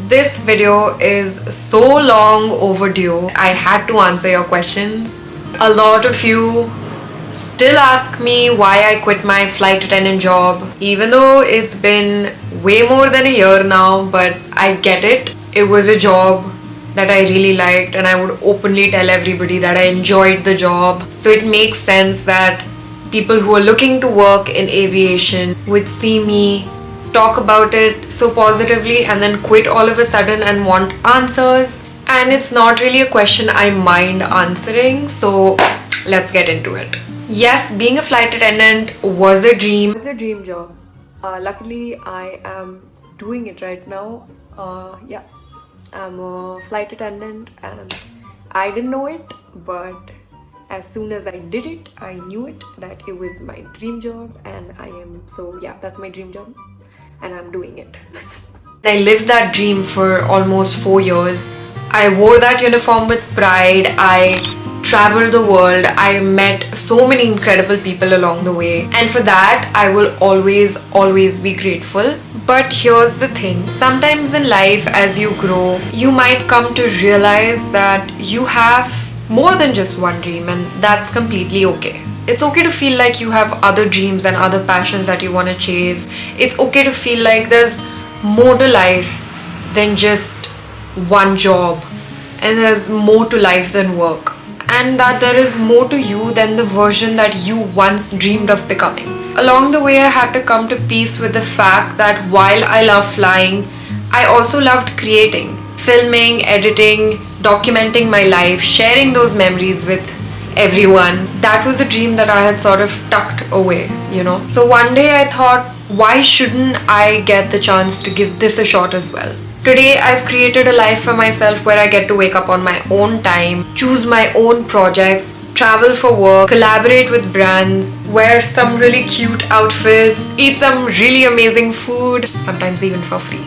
This video is so long overdue. I had to answer your questions. A lot of you still ask me why I quit my flight attendant job, even though it's been way more than a year now, but I get it. It was a job that I really liked, and I would openly tell everybody that I enjoyed the job. So it makes sense that people who are looking to work in aviation would see me talk about it so positively and then quit all of a sudden and want answers. And it's not really a question I mind answering, so let's get into it. Yes, being a flight attendant was a dream. It was a dream job. Luckily, I am doing it right now. Yeah, I'm a flight attendant and I didn't know it, but as soon as I did it, I knew it that it was my dream job, and that's my dream job and I'm doing it. I lived that dream for almost 4 years. I wore that uniform with pride. I traveled the world. I met so many incredible people along the way, and for that I will always be grateful. But here's the thing, sometimes in life as you grow, you might come to realize that you have more than just one dream, and that's completely okay. It's okay to feel like you have other dreams and other passions that you want to chase. It's okay to feel like there's more to life than just one job, and there's more to life than work, and that there is more to you than the version that you once dreamed of becoming. Along the way, I had to come to peace with the fact that while I love flying, I also loved creating, filming, editing, documenting my life, sharing those memories with everyone. That was a dream that I had sort of tucked away, So one day I thought, why shouldn't I get the chance to give this a shot as well? Today I've created a life for myself where I get to wake up on my own time, choose my own projects, travel for work, collaborate with brands, wear some really cute outfits, eat some really amazing food, sometimes even for free.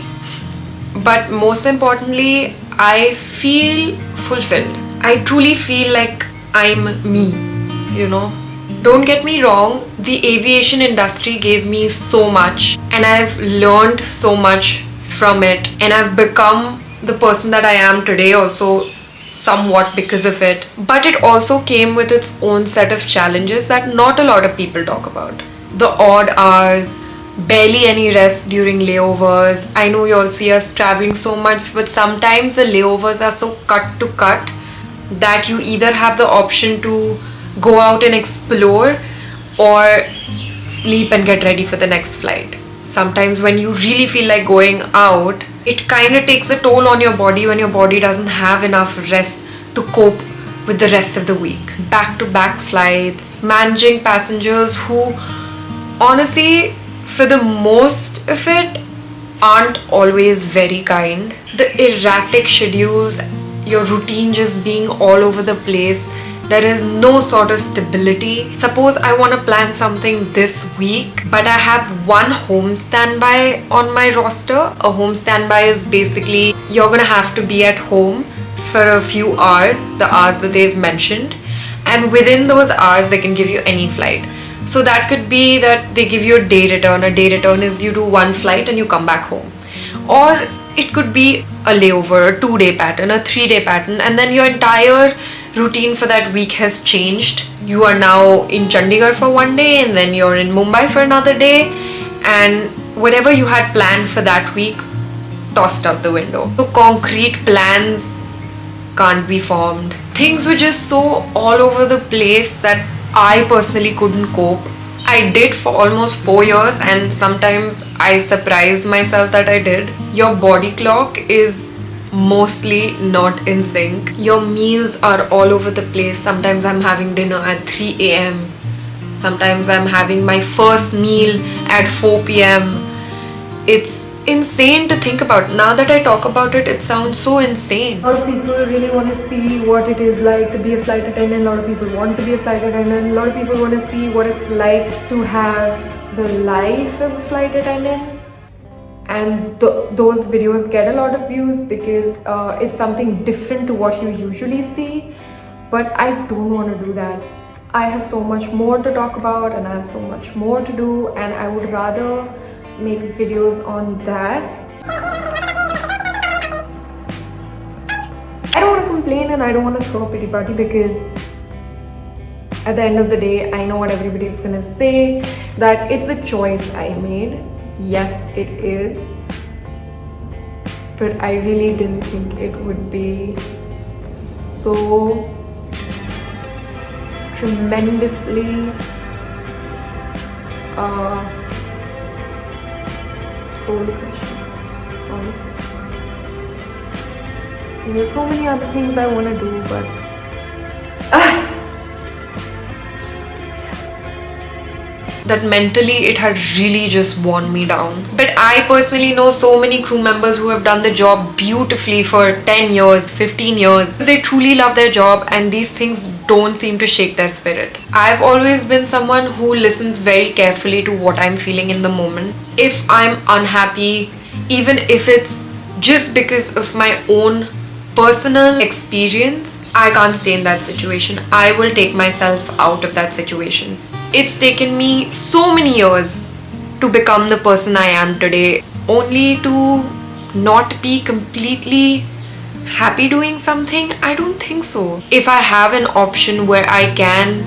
But most importantly, I feel fulfilled. I truly feel like I'm me, Don't get me wrong, the aviation industry gave me so much, and I've learned so much from it, and I've become the person that I am today also somewhat because of it. But it also came with its own set of challenges that not a lot of people talk about. The odd hours, barely any rest during layovers. I know you all see us traveling so much, but sometimes the layovers are so cut to cut that you either have the option to go out and explore or sleep and get ready for the next flight. Sometimes when you really feel like going out, it kind of takes a toll on your body when your body doesn't have enough rest to cope with the rest of the week. Back-to-back flights, managing passengers who honestly, for the most of it, aren't always very kind. The erratic schedules, your routine just being all over the place. There is no sort of stability. Suppose I want to plan something this week, but I have one home standby on my roster. A home standby is basically you're gonna have to be at home for a few hours, the hours that they've mentioned, and within those hours they can give you any flight. So that could be that they give you a day return. A day return is you do one flight and you come back home. Or it could be a layover, a 2-day pattern, a 3-day pattern, and then your entire routine for that week has changed. You are now in Chandigarh for one day, and then you're in Mumbai for another day, and whatever you had planned for that week, tossed out the window. So concrete plans can't be formed. Things were just so all over the place that I personally couldn't cope. I did for almost 4 years, and sometimes I surprised myself that I did. Your body clock is mostly not in sync. Your meals are all over the place. Sometimes I'm having dinner at 3 a.m. Sometimes I'm having my first meal at 4 p.m. It's insane to think about. Now that I talk about it, it sounds so insane. A lot of people really want to see what it is like to be a flight attendant. A lot of people want to be a flight attendant. A lot of people want to see what it's like to have the life of a flight attendant. And those videos get a lot of views because it's something different to what you usually see. But I don't want to do that. I have so much more to talk about, and I have so much more to do, and I would rather make videos on that complain and I don't want to throw a pity party, because at the end of the day, I know what everybody is gonna say, that it's a choice I made. Yes, it is. But I really didn't think it would be so tremendously soul crushing, honestly. There's so many other things I want to do, but that mentally it had really just worn me down. But I personally know so many crew members who have done the job beautifully for 10 years, 15 years. They truly love their job and these things don't seem to shake their spirit. I've always been someone who listens very carefully to what I'm feeling in the moment. If I'm unhappy, even if it's just because of my own personal experience, I can't stay in that situation. I will take myself out of that situation. It's taken me so many years to become the person I am today, only to not be completely happy doing something. I don't think so. If I have an option where I can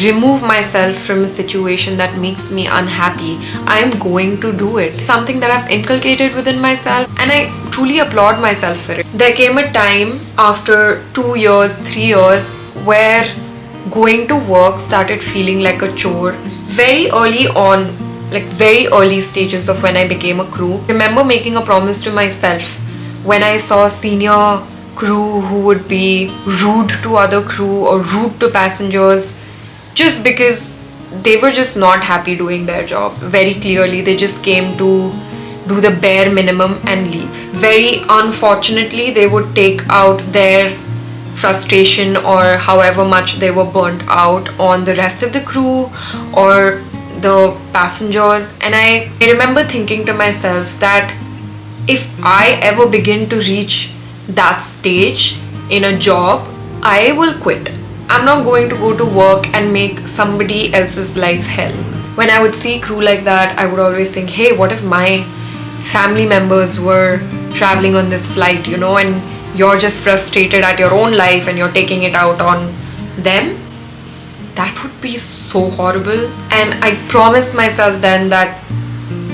remove myself from a situation that makes me unhappy, I'm going to do it. Something that I've inculcated within myself, and I truly applaud myself for it. There came a time after 2 years, 3 years, where going to work started feeling like a chore. Very early on, like very early stages of when I became a crew, I remember making a promise to myself when I saw senior crew who would be rude to other crew or rude to passengers just because they were just not happy doing their job. Very clearly, they just came to do the bare minimum and leave. Very unfortunately, they would take out their frustration or however much they were burnt out on the rest of the crew or the passengers. And I remember thinking to myself that if I ever begin to reach that stage in a job, I will quit. I'm not going to go to work and make somebody else's life hell. When I would see crew like that, I would always think, hey, what if my family members were traveling on this flight, and you're just frustrated at your own life and you're taking it out on them? That would be so horrible. And I promised myself then that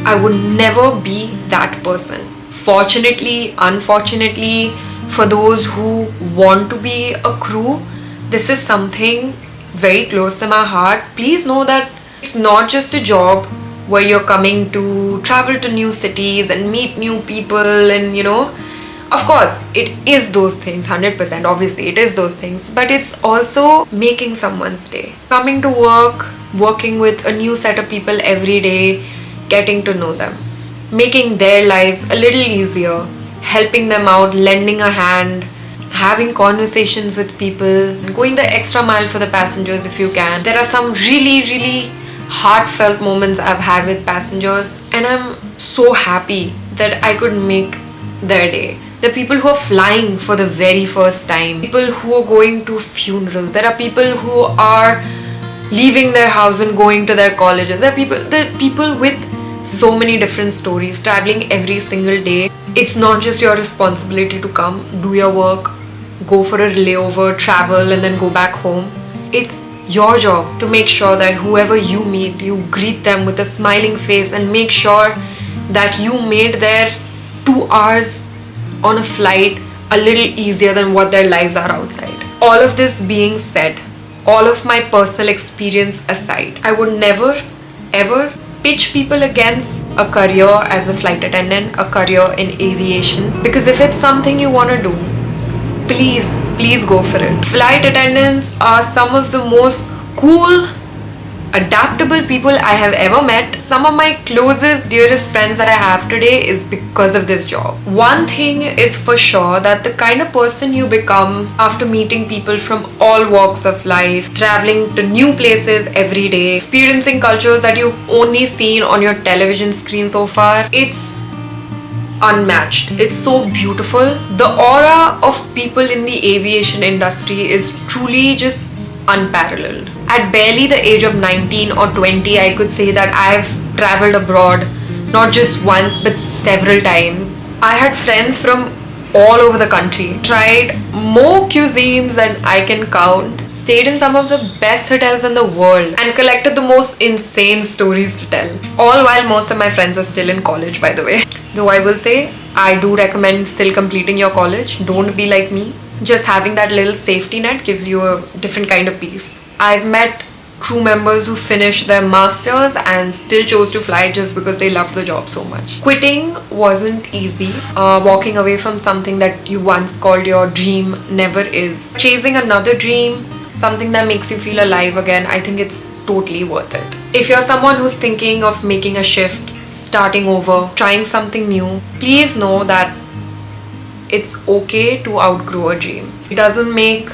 I would never be that person. Fortunately, unfortunately, for those who want to be a crew, this is something very close to my heart. Please know that it's not just a job where you're coming to travel to new cities and meet new people and of course it is those things, 100%, obviously it is those things, but it's also making someone stay, coming to work, working with a new set of people every day, getting to know them, making their lives a little easier, helping them out, lending a hand, having conversations with people, and going the extra mile for the passengers if you can. There are some really heartfelt moments I've had with passengers, and I'm so happy that I could make their day. The people who are flying for the very first time, people who are going to funerals, there are people who are leaving their house and going to their colleges, there are people with so many different stories, traveling every single day. It's not just your responsibility to come, do your work, go for a layover, travel and then go back home. It's your job to make sure that whoever you meet, you greet them with a smiling face and make sure that you made their 2 hours on a flight a little easier than what their lives are outside. All of this being said, all of my personal experience aside, I would never ever pitch people against a career as a flight attendant, a career in aviation, because if it's something you want to do, please go for it. Flight attendants are some of the most cool, adaptable people I have ever met. Some of my closest, dearest friends that I have today is because of this job. One thing is for sure, that the kind of person you become after meeting people from all walks of life, traveling to new places every day, experiencing cultures that you've only seen on your television screen so far, it's unmatched. It's so beautiful. The aura of people in the aviation industry is truly just unparalleled. At barely the age of 19 or 20, I could say that I've traveled abroad, not just once but several times. I had friends from all over the country, tried more cuisines than I can count, stayed in some of the best hotels in the world, and collected the most insane stories to tell. All while most of my friends were still in college, by the way. Though I will say, I do recommend still completing your college. Don't be like me. Just having that little safety net gives you a different kind of peace. I've met crew members who finished their masters and still chose to fly just because they loved the job so much. Quitting wasn't easy. Walking away from something that you once called your dream never is. Chasing another dream, something that makes you feel alive again, I think it's totally worth it. If you're someone who's thinking of making a shift, starting over, trying something new, please know that it's okay to outgrow a dream. It doesn't make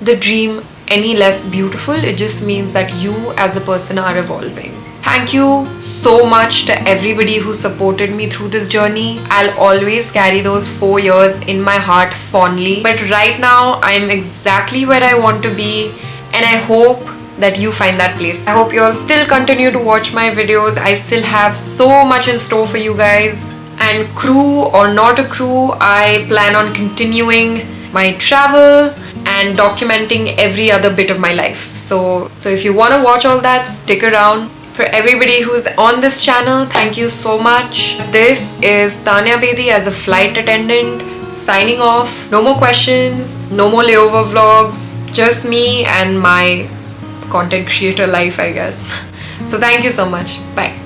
the dream any less beautiful, it just means that you as a person are evolving. Thank you so much to everybody who supported me through this journey. I'll always carry those 4 years in my heart fondly. But right now, I'm exactly where I want to be, and I hope that you find that place. I hope you'll still continue to watch my videos. I still have so much in store for you guys. And crew or not a crew, I plan on continuing my travel and documenting every other bit of my life. So if you want to watch all that, stick around. For everybody who's on this channel, thank you so much. This is Tanya Bedi as a flight attendant signing off. No more questions, no more layover vlogs, just me and my content creator life, I guess. So thank you so much. Bye.